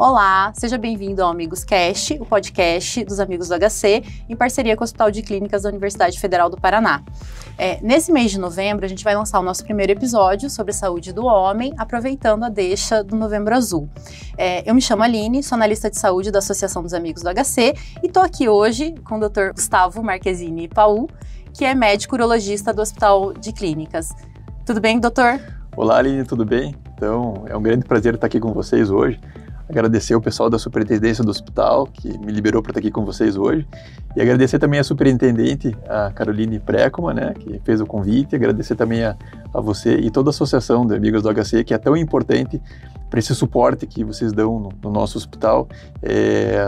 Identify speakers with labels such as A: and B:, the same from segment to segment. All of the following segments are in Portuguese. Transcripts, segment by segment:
A: Olá, seja bem-vindo ao Amigos Cast, o podcast dos Amigos do HC, em parceria com o Hospital de Clínicas da Universidade Federal do Paraná. Nesse mês de novembro, a gente vai lançar o nosso primeiro episódio sobre saúde do homem, aproveitando a deixa do Novembro Azul. Eu me chamo Aline, sou analista de saúde da Associação dos Amigos do HC e estou aqui hoje com o Dr. Gustavo Marquezini Paul, que é médico urologista do Hospital de Clínicas. Tudo bem, doutor?
B: Olá, Aline, tudo bem? Então, é um grande prazer estar aqui com vocês hoje. Agradecer o pessoal da superintendência do hospital, que me liberou para estar aqui com vocês hoje. E agradecer também a superintendente, a Caroline Precoma, né, que fez o convite. Agradecer também a você e toda a associação de amigos do HC, que é tão importante para esse suporte que vocês dão no nosso hospital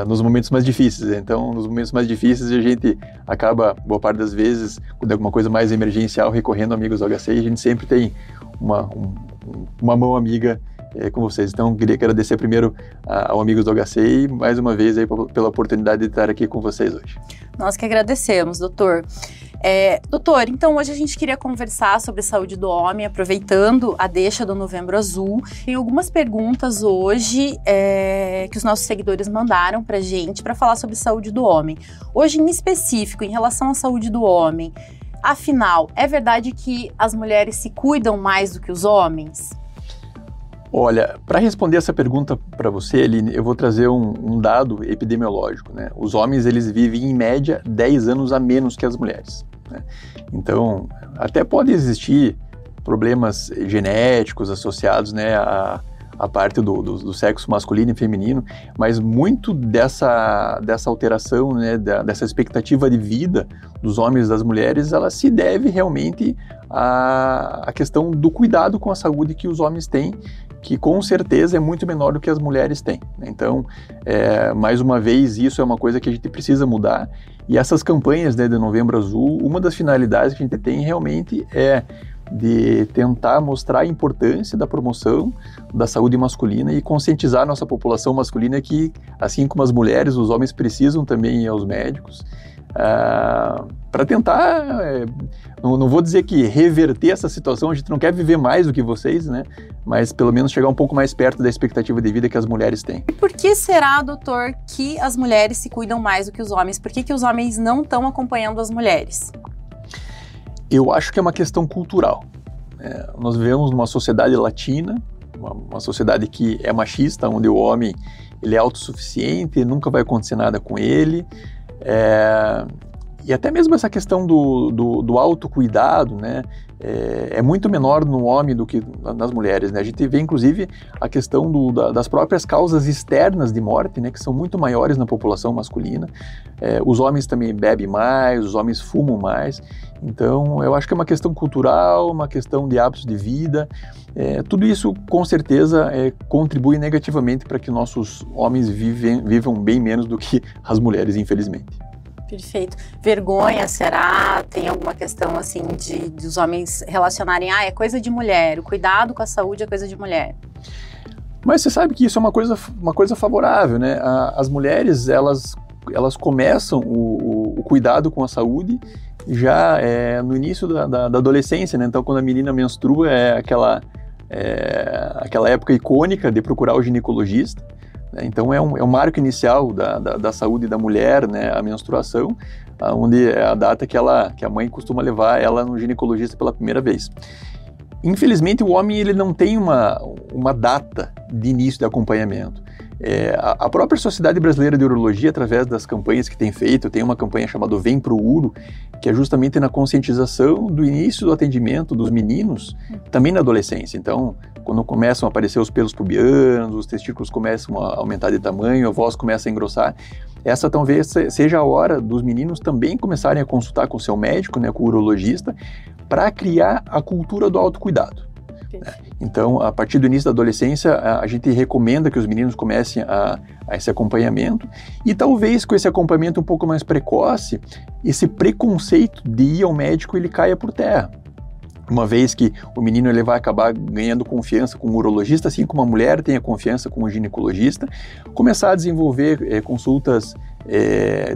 B: nos momentos mais difíceis. Então, nos momentos mais difíceis, a gente acaba, boa parte das vezes, quando é alguma coisa mais emergencial, recorrendo a amigos do HC, e a gente sempre tem uma mão amiga com vocês. Então, queria agradecer primeiro ao Amigos do HC e mais uma vez aí pela oportunidade de estar aqui com vocês hoje.
A: Nós que agradecemos, doutor. Doutor, então hoje a gente queria conversar sobre saúde do homem, aproveitando a deixa do Novembro Azul. Tem algumas perguntas hoje que os nossos seguidores mandaram pra gente para falar sobre saúde do homem. Hoje, em específico, em relação à saúde do homem, afinal, é verdade que as mulheres se cuidam mais do que os homens?
B: Olha, para responder essa pergunta para você, Aline, eu vou trazer um dado epidemiológico, né? Os homens, eles vivem em média 10 anos a menos que as mulheres, né? Então, até pode existir problemas genéticos associados, né, a parte do sexo masculino e feminino, mas muito dessa alteração, né, dessa expectativa de vida dos homens e das mulheres, ela se deve realmente à questão do cuidado com a saúde que os homens têm, que com certeza é muito menor do que as mulheres têm. Então, mais uma vez, isso é uma coisa que a gente precisa mudar, e essas campanhas, né, de Novembro Azul, uma das finalidades que a gente tem realmente é de tentar mostrar a importância da promoção da saúde masculina e conscientizar a nossa população masculina que, assim como as mulheres, os homens precisam também ir aos médicos, para tentar, não vou dizer que reverter essa situação, a gente não quer viver mais do que vocês, né? Mas pelo menos chegar um pouco mais perto da expectativa de vida que as mulheres têm.
A: E por que será, doutor, que as mulheres se cuidam mais do que os homens? Por que os homens não estão acompanhando as mulheres?
B: Eu acho que é uma questão cultural. Nós vivemos numa sociedade latina, uma sociedade que é machista, onde o homem ele é autossuficiente, nunca vai acontecer nada com ele. E até mesmo essa questão do autocuidado, né, é muito menor no homem do que nas mulheres, né? A gente vê, inclusive, a questão das próprias causas externas de morte, né, que são muito maiores na população masculina. Os homens também bebem mais, os homens fumam mais. Então, eu acho que é uma questão cultural, uma questão de hábitos de vida. Tudo isso, com certeza, contribui negativamente para que nossos homens vivam bem menos do que as mulheres, infelizmente.
A: Perfeito. Vergonha, será? Tem alguma questão assim de os homens relacionarem, é coisa de mulher, o cuidado com a saúde é coisa de mulher?
B: Mas você sabe que isso é uma coisa favorável, né? As mulheres, elas começam o cuidado com a saúde já no início da adolescência, né? Então, quando a menina menstrua, aquela época icônica de procurar o ginecologista. Então é um marco inicial da saúde da mulher, né, a menstruação, onde é a data que a mãe costuma levar ela no ginecologista pela primeira vez. Infelizmente, o homem ele não tem uma data de início de acompanhamento. A própria Sociedade Brasileira de Urologia, através das campanhas que tem feito, tem uma campanha chamada Vem Pro Uro, que é justamente na conscientização do início do atendimento dos meninos, também na adolescência. Então, quando começam a aparecer os pelos pubianos, os testículos começam a aumentar de tamanho, a voz começa a engrossar, essa talvez seja a hora dos meninos também começarem a consultar com o seu médico, né, com o urologista, para criar a cultura do autocuidado. Então, a partir do início da adolescência, a gente recomenda que os meninos comecem a esse acompanhamento, e talvez com esse acompanhamento um pouco mais precoce, esse preconceito de ir ao médico ele caia por terra. Uma vez que o menino ele vai acabar ganhando confiança com o urologista, assim como a mulher tem a confiança com o ginecologista, começar a desenvolver consultas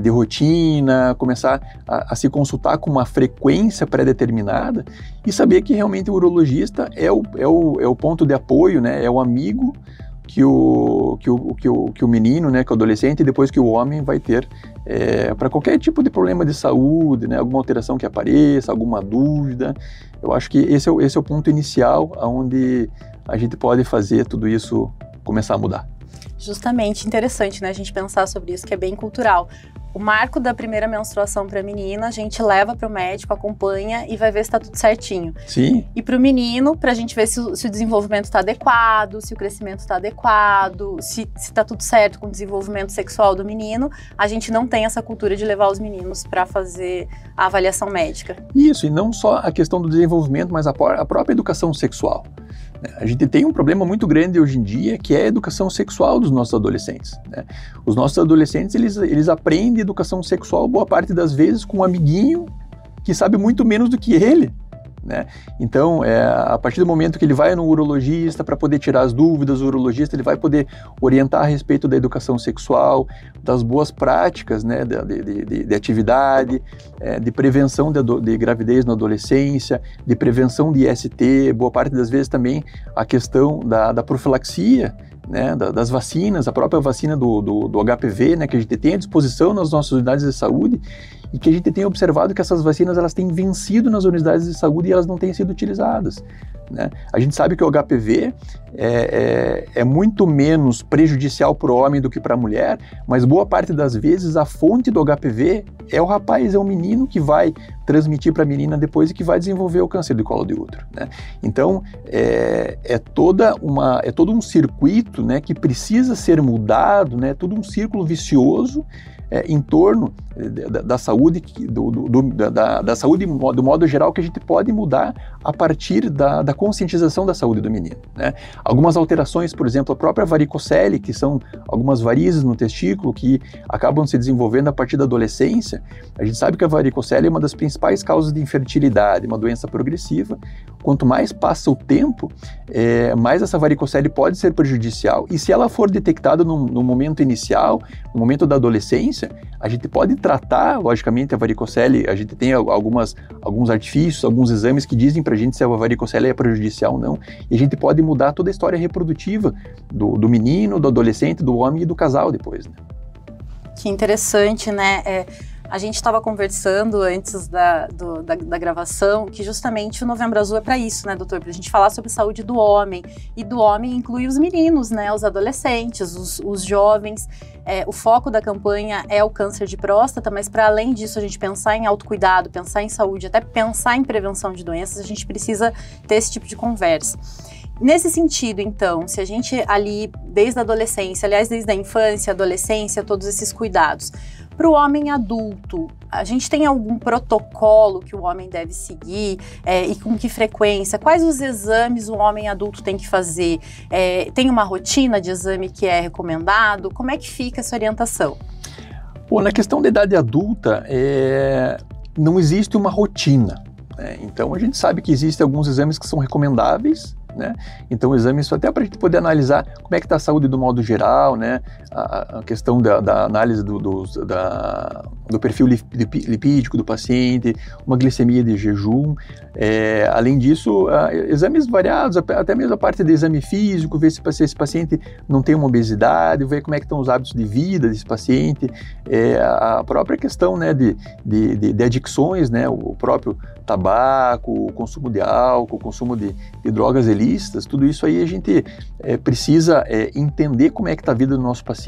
B: de rotina, começar a se consultar com uma frequência pré-determinada e saber que realmente o urologista é o ponto de apoio, né, é o amigo que o menino, né, que o adolescente, e depois que o homem vai ter para qualquer tipo de problema de saúde, né, alguma alteração que apareça, alguma dúvida. Eu acho que esse é o ponto inicial onde a gente pode fazer tudo isso começar a mudar.
A: Justamente, interessante, né, a gente pensar sobre isso, que é bem cultural. O marco da primeira menstruação para a menina, a gente leva para o médico, acompanha e vai ver se está tudo certinho.
B: Sim.
A: E para o menino, para a gente ver se o desenvolvimento está adequado, se o crescimento está adequado, se está tudo certo com o desenvolvimento sexual do menino, a gente não tem essa cultura de levar os meninos para fazer a avaliação médica.
B: Isso, e não só a questão do desenvolvimento, mas a própria educação sexual. A gente tem um problema muito grande hoje em dia, que é a educação sexual dos nossos adolescentes, né? Os nossos adolescentes, eles aprendem educação sexual boa parte das vezes com um amiguinho que sabe muito menos do que ele, né? Então, a partir do momento que ele vai no urologista para poder tirar as dúvidas, o urologista ele vai poder orientar a respeito da educação sexual, das boas práticas, né, de atividade, de prevenção de gravidez na adolescência, de prevenção de IST, boa parte das vezes também a questão da profilaxia, né, das vacinas, a própria vacina do HPV, né, que a gente tem à disposição nas nossas unidades de saúde, e que a gente tem observado que essas vacinas elas têm vencido nas unidades de saúde e elas não têm sido utilizadas, né? A gente sabe que o HPV é muito menos prejudicial para o homem do que para a mulher, mas boa parte das vezes a fonte do HPV é o rapaz, é o menino que vai transmitir para a menina depois e que vai desenvolver o câncer de colo de útero, né? Então, é todo um circuito, né, que precisa ser mudado, né, todo um círculo vicioso em torno da saúde, da saúde do modo geral, que a gente pode mudar a partir da conscientização da saúde do menino, né? Algumas alterações, por exemplo, a própria varicocele, que são algumas varizes no testículo que acabam se desenvolvendo a partir da adolescência. A gente sabe que a varicocele é uma das principais causas de infertilidade, uma doença progressiva. Quanto mais passa o tempo, mais essa varicocele pode ser prejudicial, e se ela for detectada no momento inicial, no momento da adolescência, a gente pode tratar, logicamente, a varicocele. A gente tem alguns artifícios, alguns exames que dizem pra gente se a varicocele é prejudicial ou não, e a gente pode mudar toda a história reprodutiva do menino, do adolescente, do homem e do casal depois, né?
A: Que interessante, né? A gente estava conversando antes da gravação que justamente o Novembro Azul é para isso, né, doutor? Para a gente falar sobre saúde do homem. E do homem inclui os meninos, né? Os adolescentes, os jovens. O foco da campanha é o câncer de próstata, mas para além disso, a gente pensar em autocuidado, pensar em saúde, até pensar em prevenção de doenças, a gente precisa ter esse tipo de conversa. Nesse sentido, então, se a gente ali, desde a adolescência, aliás, desde a infância, adolescência, todos esses cuidados, para o homem adulto, a gente tem algum protocolo que o homem deve seguir e com que frequência? Quais os exames o homem adulto tem que fazer? Tem uma rotina de exame que é recomendado? Como é que fica essa orientação?
B: Bom, na questão da idade adulta, não existe uma rotina, né? Então, a gente sabe que existem alguns exames que são recomendáveis, né? Então, exames até para a gente poder analisar como é que está a saúde do modo geral, né? A questão da análise do perfil lipídico do paciente, uma glicemia de jejum. Além disso, exames variados, até mesmo a parte de exame físico, ver se esse paciente não tem uma obesidade, ver como é que estão os hábitos de vida desse paciente, a própria questão, né, de adicções, né, o próprio tabaco, o consumo de álcool, o consumo de drogas ilícitas. Tudo isso aí a gente precisa entender como é que está a vida do nosso paciente,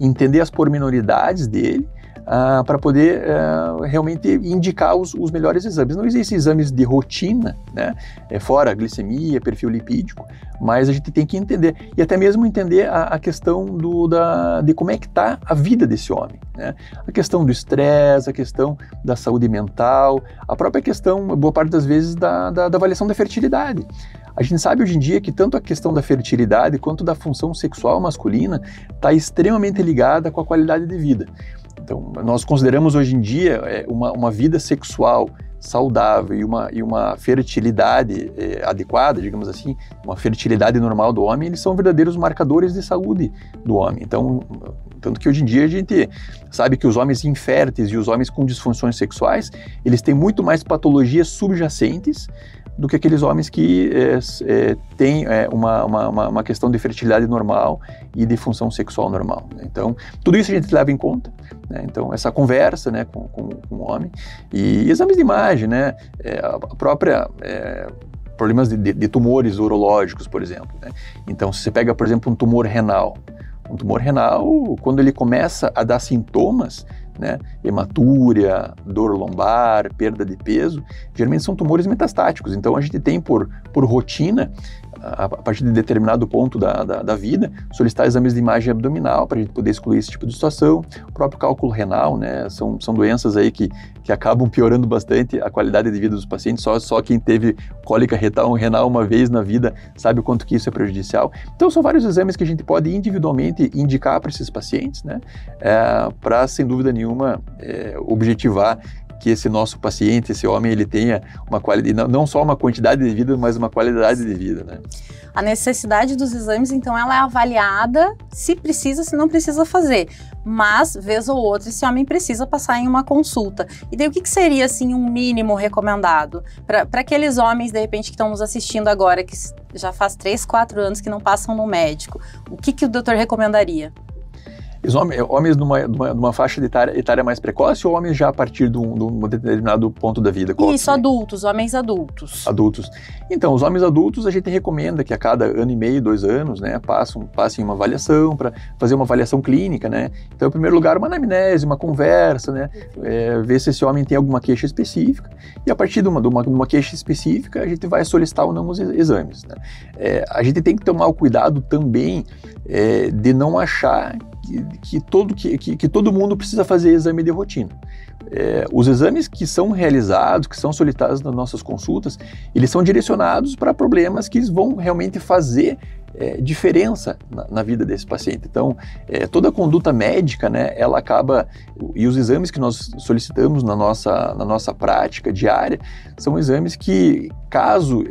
B: entender as pormenoridades dele, para poder realmente indicar os melhores exames. Não existem exames de rotina, né? Fora glicemia, perfil lipídico, mas a gente tem que entender, e até mesmo entender a questão de como é que está a vida desse homem, né? A questão do estresse, a questão da saúde mental, a própria questão, boa parte das vezes, da avaliação da fertilidade. A gente sabe hoje em dia que tanto a questão da fertilidade quanto da função sexual masculina está extremamente ligada com a qualidade de vida. Então, nós consideramos hoje em dia uma vida sexual saudável e uma fertilidade adequada, digamos assim, uma fertilidade normal do homem, eles são verdadeiros marcadores de saúde do homem. Então, Tanto que hoje em dia a gente sabe que os homens inférteis e os homens com disfunções sexuais, eles têm muito mais patologias subjacentes do que aqueles homens que têm uma questão de fertilidade normal e de função sexual normal, né? Então, tudo isso a gente leva em conta, né? Então, essa conversa, né, com o homem, e exames de imagem, né, a própria... problemas de tumores urológicos, por exemplo, né? Então, se você pega, por exemplo, um tumor renal, quando ele começa a dar sintomas, né, hematúria, dor lombar, perda de peso, geralmente são tumores metastáticos. Então a gente tem por rotina, a partir de determinado ponto da vida, solicitar exames de imagem abdominal para a gente poder excluir esse tipo de situação. O próprio cálculo renal, né, são doenças aí que acabam piorando bastante a qualidade de vida dos pacientes. Só quem teve cólica renal uma vez na vida sabe o quanto que isso é prejudicial. Então são vários exames que a gente pode individualmente indicar para esses pacientes, né, para, sem dúvida nenhuma, objetivar que esse nosso paciente, esse homem, ele tenha uma qualidade, não só uma quantidade de vida, mas uma qualidade de vida, né?
A: A necessidade dos exames, então, ela é avaliada se precisa, se não precisa fazer. Mas, vez ou outra, esse homem precisa passar em uma consulta. E daí, o que seria, assim, um mínimo recomendado? Para aqueles homens, de repente, que estão nos assistindo agora, que já faz 3, 4 anos que não passam no médico, o que o doutor recomendaria?
B: Os homens numa faixa etária mais precoce ou homens já a partir de um determinado ponto da vida?
A: Isso, adultos, homens adultos.
B: Adultos. Então, os homens adultos a gente recomenda que a cada ano e meio, 2 anos, né, passem uma avaliação para fazer uma avaliação clínica, né? Então, em primeiro lugar, uma anamnese, uma conversa, né? Ver se esse homem tem alguma queixa específica e a partir de uma queixa específica a gente vai solicitar ou não os exames, né? A gente tem que tomar o cuidado também de não achar que todo mundo precisa fazer exame de rotina. Os exames que são realizados, que são solicitados nas nossas consultas, eles são direcionados para problemas que vão realmente fazer diferença na vida desse paciente. Então, toda a conduta médica, né, ela acaba, e os exames que nós solicitamos na nossa prática diária, são exames que, caso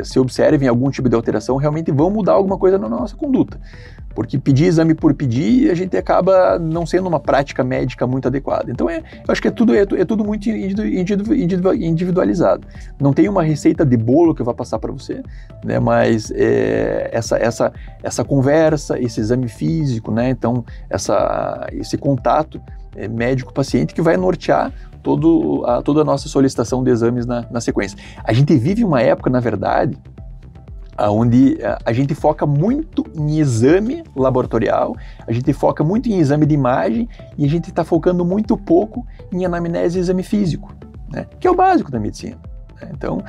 B: se observem algum tipo de alteração, realmente vão mudar alguma coisa na nossa conduta. Porque pedir exame por pedir, a gente acaba não sendo uma prática médica muito adequada. Então, eu acho que é tudo muito individualizado. Não tem uma receita de bolo que eu vou passar para você, né? Mas essa conversa, esse exame físico, né? Então, esse contato médico-paciente que vai nortear toda a nossa solicitação de exames na sequência. A gente vive uma época, na verdade, onde a gente foca muito em exame laboratorial, a gente foca muito em exame de imagem e a gente está focando muito pouco em anamnese e exame físico, né? Que é o básico da medicina. Então,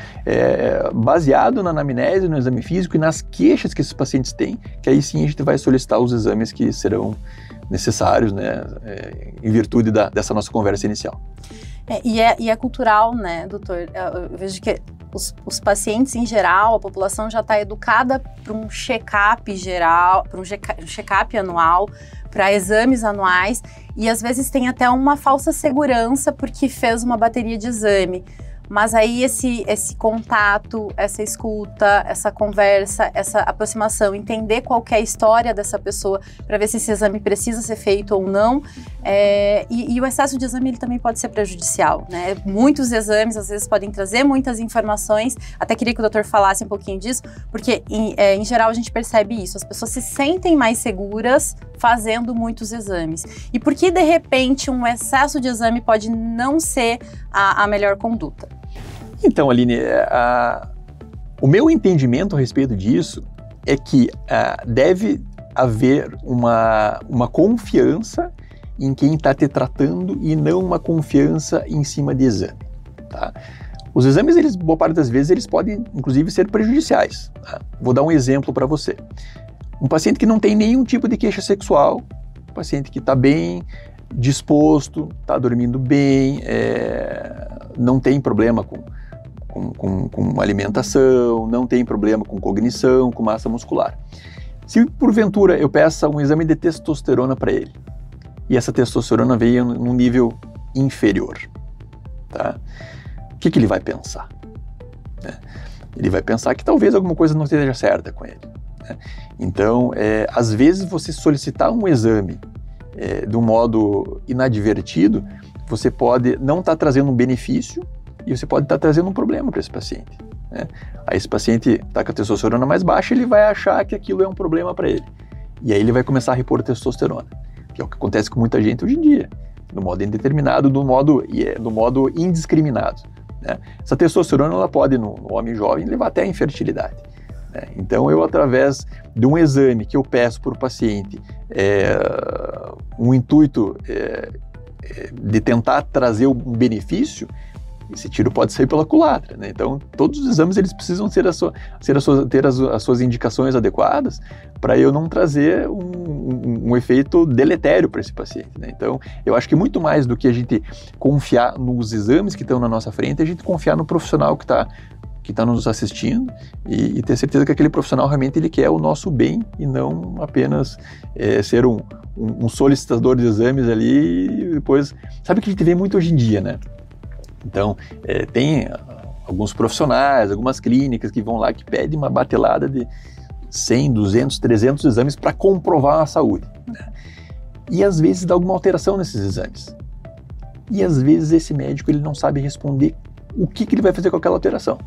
B: baseado na anamnese, no exame físico e nas queixas que esses pacientes têm, que aí sim a gente vai solicitar os exames que serão necessários, né, em virtude dessa nossa conversa inicial.
A: E é cultural, né, doutor? Eu vejo que os pacientes em geral, a população já está educada para um check-up geral, para um check-up anual, para exames anuais, e às vezes tem até uma falsa segurança porque fez uma bateria de exame. Mas aí esse contato, essa escuta, essa conversa, essa aproximação, entender qual que é a história dessa pessoa para ver se esse exame precisa ser feito ou não. E o excesso de exame ele também pode ser prejudicial, né? Muitos exames às vezes podem trazer muitas informações. Até queria que o doutor falasse um pouquinho disso, porque em geral a gente percebe isso. As pessoas se sentem mais seguras fazendo muitos exames. E por que de repente um excesso de exame pode não ser a melhor conduta?
B: Então, Aline, o meu entendimento a respeito disso é que deve haver uma confiança em quem está te tratando e não uma confiança em cima de exame, tá? Os exames, boa parte das vezes, eles podem, inclusive, ser prejudiciais, tá? Vou dar um exemplo para você. Um paciente que não tem nenhum tipo de queixa sexual, um paciente que está bem disposto, está dormindo bem, não tem problema com alimentação, não tem problema com cognição, com massa muscular. Se porventura eu peça um exame de testosterona para ele, e essa testosterona veio num nível inferior, tá? O que ele vai pensar? Ele vai pensar que talvez alguma coisa não esteja certa com ele, né? Então, às vezes você solicitar um exame de um modo inadvertido, você pode não estar trazendo um benefício e você pode estar trazendo um problema para esse paciente, né? Aí esse paciente está com a testosterona mais baixa, ele vai achar que aquilo é um problema para ele. E aí ele vai começar a repor testosterona, que é o que acontece com muita gente hoje em dia, no modo indeterminado, no modo indiscriminado, né? Essa testosterona ela pode, no homem jovem, levar até a infertilidade, né? Então eu, através de um exame que eu peço para o paciente, um intuito de tentar trazer um benefício, esse tiro pode sair pela culatra, né? Então, todos os exames eles precisam ter as suas indicações adequadas para eu não trazer um efeito deletério para esse paciente, né? Então, eu acho que muito mais do que a gente confiar nos exames que estão na nossa frente, a gente confiar no profissional que está nos assistindo e ter certeza que aquele profissional realmente ele quer o nosso bem e não apenas ser um solicitador de exames ali e depois... Sabe o que a gente vê muito hoje em dia, né? Então, tem alguns profissionais, algumas clínicas que vão lá que pedem uma batelada de 100, 200, 300 exames para comprovar a saúde, né? E às vezes dá alguma alteração nesses exames. E às vezes esse médico ele não sabe responder o que ele vai fazer com aquela alteração,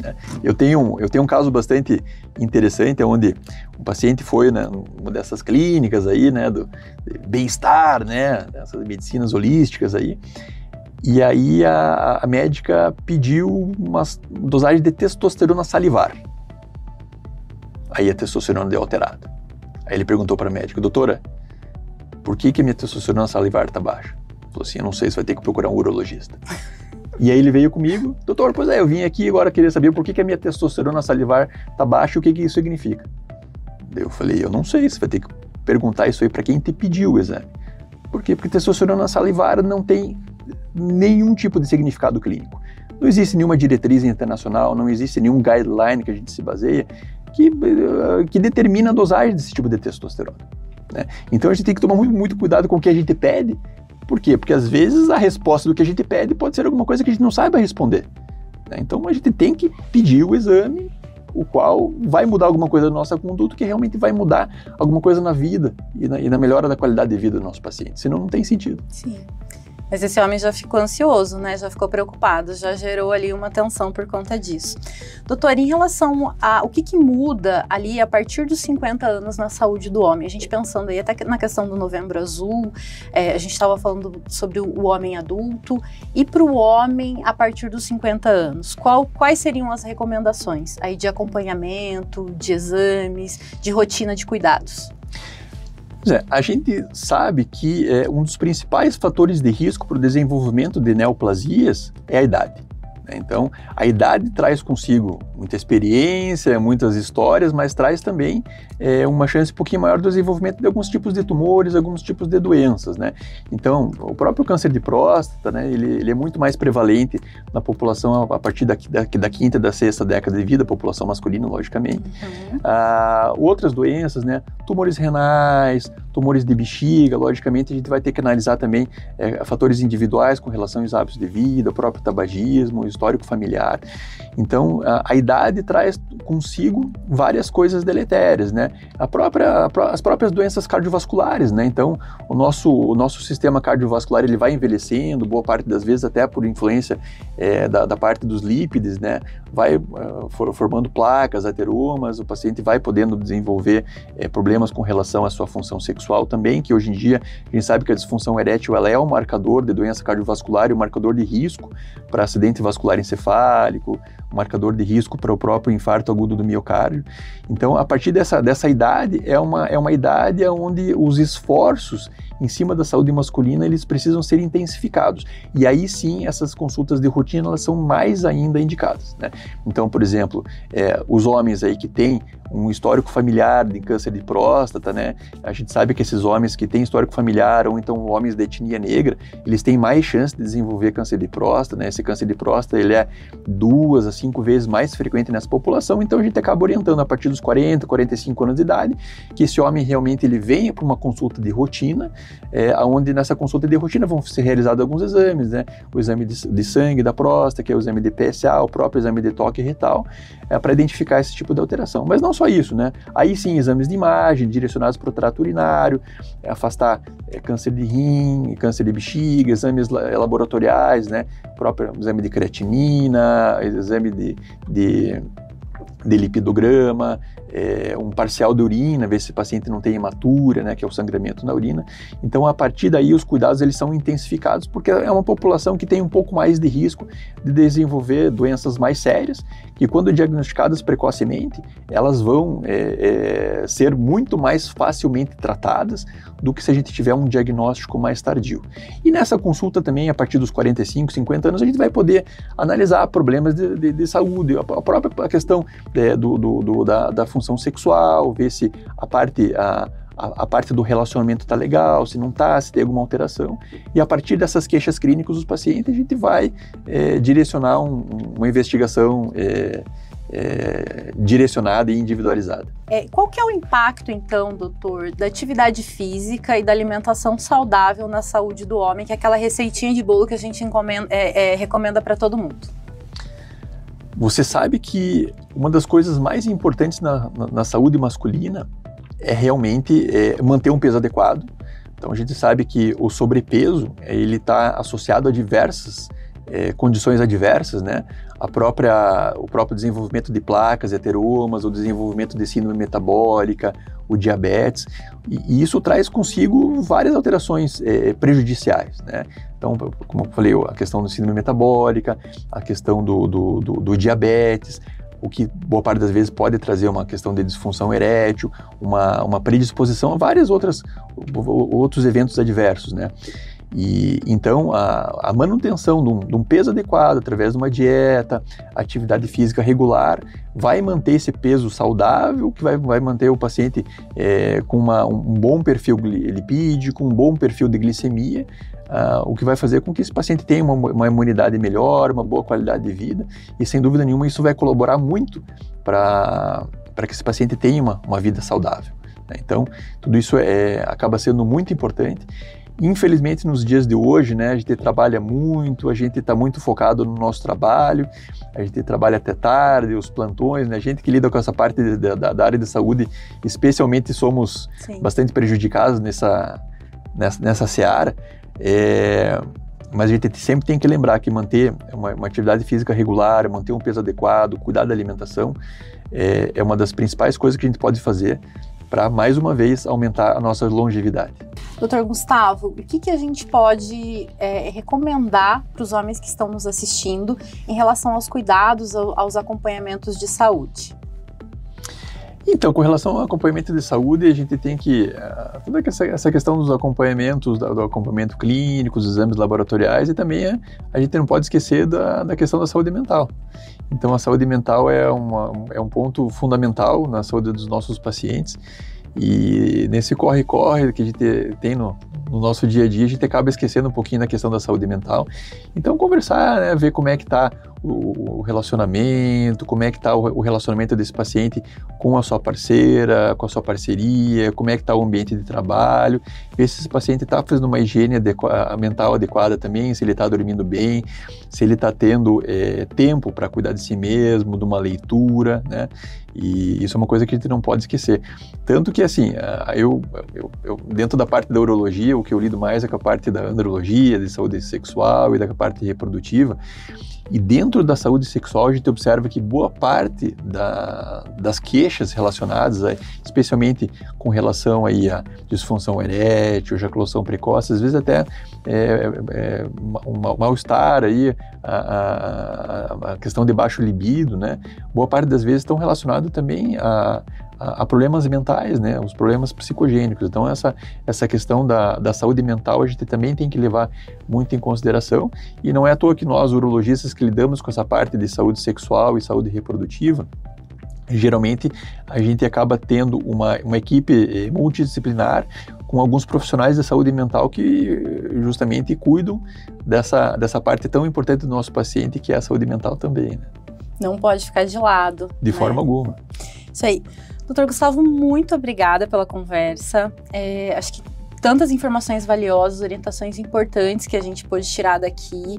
B: né? Eu tenho um caso bastante interessante, onde um paciente foi numa dessas clínicas aí, né, do bem-estar, né, dessas medicinas holísticas aí. E aí a médica pediu uma dosagem de testosterona salivar. Aí a testosterona deu alterada. Aí ele perguntou para a médica: doutora, por que a minha testosterona salivar está baixa? Falou assim: eu não sei, você vai ter que procurar um urologista. E aí ele veio comigo: doutor, pois eu vim aqui agora queria saber por que a minha testosterona salivar está baixa e o que isso significa. Daí eu falei: eu não sei, você vai ter que perguntar isso aí para quem te pediu o exame. Por quê? Porque testosterona salivar não tem nenhum tipo de significado clínico. Não existe nenhuma diretriz internacional, não existe nenhum guideline que a gente se baseia que determina a dosagem desse tipo de testosterona, né? Então a gente tem que tomar muito, muito cuidado com o que a gente pede. Por quê? Porque às vezes a resposta do que a gente pede pode ser alguma coisa que a gente não saiba responder, né? Então a gente tem que pedir o exame, o qual vai mudar alguma coisa na nossa conduta, que realmente vai mudar alguma coisa na vida e na melhora da qualidade de vida do nosso paciente. Senão não tem sentido.
A: Sim. Mas esse homem já ficou ansioso, né? Já ficou preocupado, já gerou ali uma tensão por conta disso. Doutor, em relação a o que muda ali a partir dos 50 anos na saúde do homem, a gente pensando aí até na questão do Novembro Azul, a gente estava falando sobre o homem adulto, e para o homem a partir dos 50 anos, quais seriam as recomendações aí de acompanhamento, de exames, de rotina de cuidados?
B: A gente sabe que um dos principais fatores de risco para o desenvolvimento de neoplasias é a idade. Então, a idade traz consigo muita experiência, muitas histórias, mas traz também uma chance um pouquinho maior do desenvolvimento de alguns tipos de tumores, alguns tipos de doenças, né? Então, o próprio câncer de próstata, né, ele é muito mais prevalente na população a partir da quinta e da sexta década de vida, população masculina, logicamente. Outras doenças, né, tumores renais, tumores de bexiga, logicamente a gente vai ter que analisar também fatores individuais com relação aos hábitos de vida, o próprio tabagismo, o histórico familiar. Então, a idade traz consigo várias coisas deletérias, né? As próprias doenças cardiovasculares, né? Então, o nosso sistema cardiovascular ele vai envelhecendo, boa parte das vezes até por influência da parte dos lípides, né? Vai formando placas, ateromas, o paciente vai podendo desenvolver problemas com relação à sua função sexual também, que hoje em dia a gente sabe que a disfunção erétil ela é um marcador de doença cardiovascular e um marcador de risco para acidente vascular encefálico, um marcador de risco para o próprio infarto agudo do miocárdio. Então, a partir dessa idade, é uma idade onde os esforços em cima da saúde masculina, eles precisam ser intensificados. E aí sim, essas consultas de rotina, elas são mais ainda indicadas, né? Então, por exemplo, os homens aí que têm um histórico familiar de câncer de próstata, né? A gente sabe que esses homens que têm histórico familiar, ou então homens de etnia negra, eles têm mais chance de desenvolver câncer de próstata, né? Esse câncer de próstata, ele é 2 a 5 vezes mais frequente nessa população, então a gente acaba orientando a partir dos 40, 45 anos de idade, que esse homem realmente ele venha para uma consulta de rotina, onde nessa consulta de rotina vão ser realizados alguns exames, né? O exame de sangue da próstata, que é o exame de PSA, o próprio exame de toque retal, para identificar esse tipo de alteração. Mas não só isso, né? Aí sim, exames de imagem direcionados para o trato urinário, afastar câncer de rim, câncer de bexiga, exames laboratoriais, né? Próprio exame de creatinina, exame de lipidograma, um parcial de urina, ver se o paciente não tem hematura, né, que é o sangramento na urina. Então, a partir daí, os cuidados eles são intensificados, porque é uma população que tem um pouco mais de risco de desenvolver doenças mais sérias, que quando diagnosticadas precocemente, elas vão ser muito mais facilmente tratadas do que se a gente tiver um diagnóstico mais tardio. E nessa consulta também, a partir dos 45, 50 anos, a gente vai poder analisar problemas de saúde, a própria questão da função sexual, ver se a parte do relacionamento está legal, se não está, se tem alguma alteração. E a partir dessas queixas clínicas dos pacientes, a gente vai direcionar uma investigação direcionada e individualizada.
A: Qual que é o impacto, então, doutor, da atividade física e da alimentação saudável na saúde do homem, que é aquela receitinha de bolo que a gente recomenda para todo mundo?
B: Você sabe que uma das coisas mais importantes na saúde masculina é realmente manter um peso adequado. Então a gente sabe que o sobrepeso ele está associado a diversas condições adversas, né? O próprio desenvolvimento de placas, heteromas, o desenvolvimento de síndrome metabólica, o diabetes, e isso traz consigo várias alterações prejudiciais, né? Então, como eu falei, a questão da síndrome metabólica, a questão do diabetes, o que boa parte das vezes pode trazer uma questão de disfunção erétil, uma predisposição a vários outros eventos adversos, né? E então a manutenção de um peso adequado através de uma dieta, atividade física regular, vai manter esse peso saudável, que vai manter o paciente com um bom perfil lipídico, um bom perfil de glicemia, o que vai fazer com que esse paciente tenha uma imunidade melhor, uma boa qualidade de vida, e sem dúvida nenhuma isso vai colaborar muito para que esse paciente tenha uma vida saudável, né? Então tudo isso acaba sendo muito importante. Infelizmente, nos dias de hoje, né, a gente trabalha muito, a gente está muito focado no nosso trabalho, a gente trabalha até tarde, os plantões, né, a gente que lida com essa parte da área de saúde, especialmente somos bastante prejudicados nessa seara, mas a gente sempre tem que lembrar que manter uma atividade física regular, manter um peso adequado, cuidar da alimentação, é uma das principais coisas que a gente pode fazer para, mais uma vez, aumentar a nossa longevidade.
A: Doutor Gustavo, o que a gente pode recomendar para os homens que estão nos assistindo em relação aos cuidados, aos acompanhamentos de saúde?
B: Então, com relação ao acompanhamento de saúde, a gente tem que... toda essa questão dos acompanhamentos, do acompanhamento clínico, dos exames laboratoriais, e também a gente não pode esquecer da questão da saúde mental. Então, a saúde mental é um ponto fundamental na saúde dos nossos pacientes, e nesse corre-corre que a gente tem no nosso dia a dia, a gente acaba esquecendo um pouquinho da questão da saúde mental. Então, conversar, né, ver como é que está o relacionamento, como é que está o relacionamento desse paciente com a sua parceira, com a sua parceria, como é que está o ambiente de trabalho, ver se esse paciente está fazendo uma higiene mental adequada também, se ele está dormindo bem, se ele está tendo tempo para cuidar de si mesmo, de uma leitura, né? E isso é uma coisa que a gente não pode esquecer. Tanto que, assim, eu dentro da parte da urologia, o que eu lido mais é com a parte da andrologia, de saúde sexual e da parte reprodutiva. E dentro da saúde sexual, a gente observa que boa parte das queixas relacionadas, especialmente com relação aí à disfunção erétil, ejaculação precoce, às vezes até um mal-estar aí, a questão de baixo libido, né? Boa parte das vezes estão relacionados também a problemas mentais, né? Os problemas psicogênicos. Então essa questão da saúde mental a gente também tem que levar muito em consideração, e não é à toa que nós, urologistas, que lidamos com essa parte de saúde sexual e saúde reprodutiva, geralmente a gente acaba tendo uma equipe multidisciplinar com alguns profissionais da saúde mental que justamente cuidam dessa parte tão importante do nosso paciente, que é a saúde mental também, né?
A: Não pode ficar de lado.
B: De forma alguma.
A: Isso aí. Doutor Gustavo, muito obrigada pela conversa. Acho que tantas informações valiosas, orientações importantes que a gente pôde tirar daqui.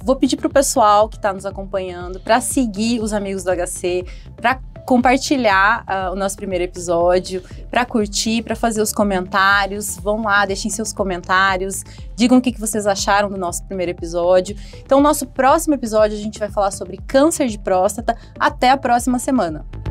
A: Vou pedir para o pessoal que está nos acompanhando para seguir os amigos do HC, para compartilhar o nosso primeiro episódio, para curtir, para fazer os comentários. Vão lá, deixem seus comentários, digam o que vocês acharam do nosso primeiro episódio. Então, no nosso próximo episódio, a gente vai falar sobre câncer de próstata. Até a próxima semana!